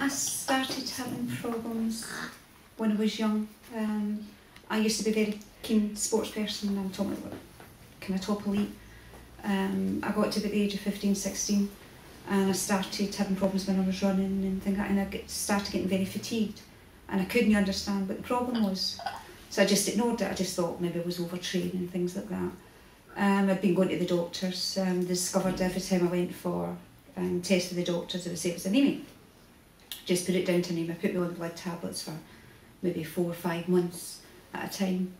I started having problems when I was young. I used to be a very keen sports person. I'm talking about kind of top elite. I got to about the age of 15, 16, and I started having problems when I was running and things like that, and I started getting very fatigued, and I couldn't understand what the problem was. So I just ignored it. I just thought maybe I was overtraining and things like that. I'd been going to the doctors, discovered every time I went for tests with the doctors, they would say it was anemia. Just put it down to anemia, put me on blood tablets for maybe 4 or 5 months at a time,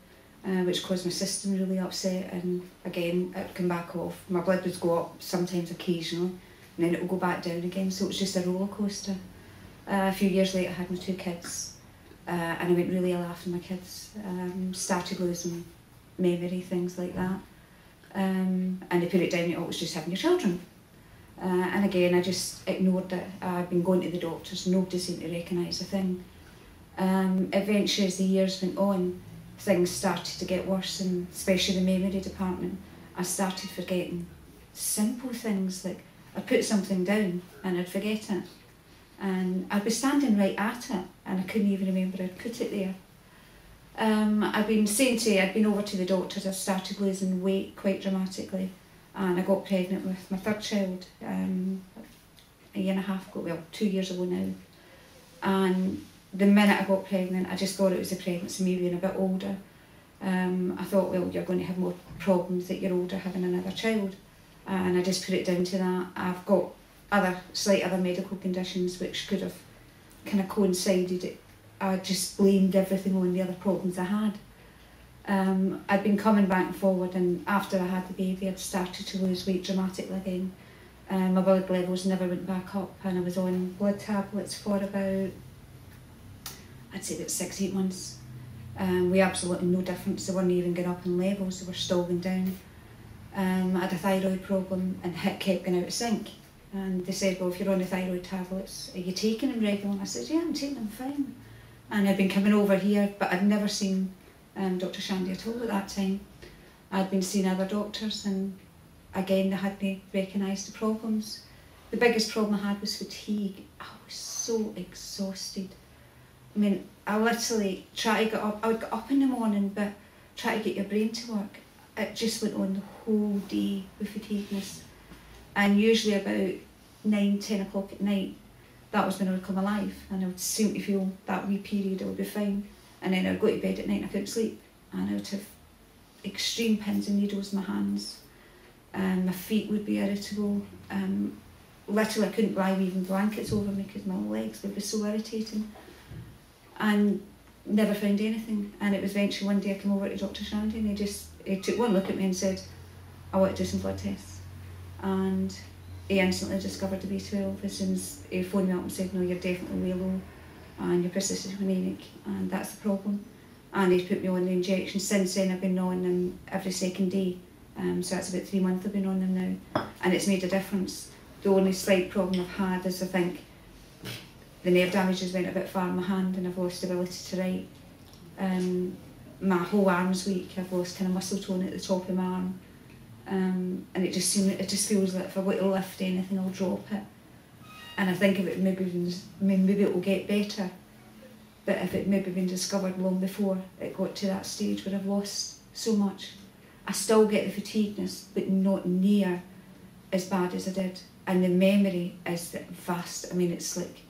which caused my system really upset, and again it would come back off. My blood would go up sometimes occasionally, and then it would go back down again, so it was just a roller coaster. A few years later I had my 2 kids, and I went really ill after my kids, started losing memory, things like that, and they put it down, oh, it was just having your children. And again, I just ignored it. I'd been going to the doctors, nobody seemed to recognise a thing. Eventually, as the years went on, things started to get worse, and especially the memory department. I started forgetting simple things, like I'd put something down and I'd forget it. And I'd be standing right at it and I couldn't even remember I'd put it there. I'd been saying to you, I'd been over to the doctors, I started losing weight quite dramatically. And I got pregnant with my 3rd child a year and a half ago, well, 2 years ago now. And the minute I got pregnant, I just thought it was a pregnancy, me being a bit older. I thought, well, you're going to have more problems that you're older having another child. And I just put it down to that. I've got slight other medical conditions which could have kind of coincided. I just blamed everything on the other problems I had. I'd been coming back and forward, and after I had the baby I'd started to lose weight dramatically again. My blood levels never went back up, and I was on blood tablets for about, I'd say about 6-8 months. We absolutely no difference, they weren't even going up in levels, they were still going down. I had a thyroid problem and it kept going out of sync, and they said, well, if you're on the thyroid tablets, are you taking them regularly? And I said, yeah, I'm taking them fine. And I'd been coming over here, but I'd never seen Dr. Shandy at all at that time. I'd been seeing other doctors, and again they had me recognise the problems. The biggest problem I had was fatigue. I was so exhausted. I mean, I literally try to get up. I would get up in the morning, but try to get your brain to work. It just went on the whole day with fatigueness. And usually about 9, 10 o'clock at night, that was when I would come alive, and I would seem to feel that wee period I would be fine. And then I'd go to bed at night and I couldn't sleep, and I would have extreme pins and needles in my hands, and my feet would be irritable. Literally I couldn't lie even blankets over me because my legs would be so irritating, and never found anything. And it was eventually one day I came over to Dr. Shandy, and he took one look at me and said, I want to do some blood tests. And he instantly discovered the B12 as soon as he phoned me up and said, no, you're definitely way low, and you're persistent anemic, and that's the problem. And he's put me on the injection. Since then I've been on them every 2nd day, so that's about 3 months I've been on them now, and it's made a difference. The only slight problem I've had is I think the nerve damage has went a bit far in my hand, and I've lost the ability to write. My whole arm's weak, I've lost kind of muscle tone at the top of my arm, and it just feels like if I want to lift anything I'll drop it. And I think if it maybe it will get better, but if it maybe been discovered long before it got to that stage where I've lost so much. I still get the fatigueness, but not near as bad as I did. And the memory is vast. I mean, it's like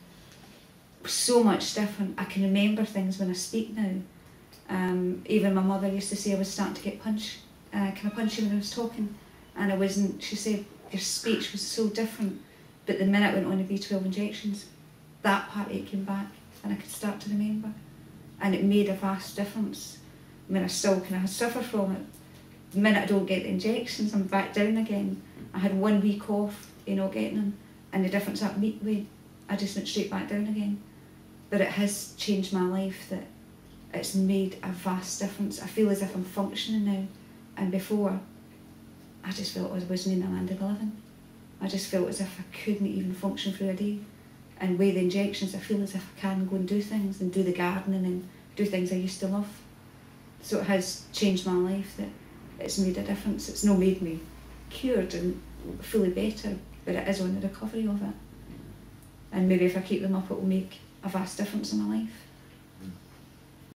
so much different. I can remember things when I speak now. Even my mother used to say I was starting to get punchy when I was talking, and I wasn't. She said your speech was so different. But the minute I went on the B12 injections, that part of it came back, and I could start to remember. And it made a vast difference. I mean, I still kind of suffer from it. The minute I don't get the injections, I'm back down again. I had 1 week off, not getting them, and the difference that week made, I just went straight back down again. But it has changed my life, that it's made a vast difference. I feel as if I'm functioning now, and before, I just felt I wasn't in the land of the living. I just felt as if I couldn't even function through a day. And with the injections, I feel as if I can go and do things, and do the gardening and do things I used to love. So it has changed my life, that it's made a difference. It's not made me cured and fully better, but it is on the recovery of it. and maybe if I keep them up, it will make a vast difference in my life.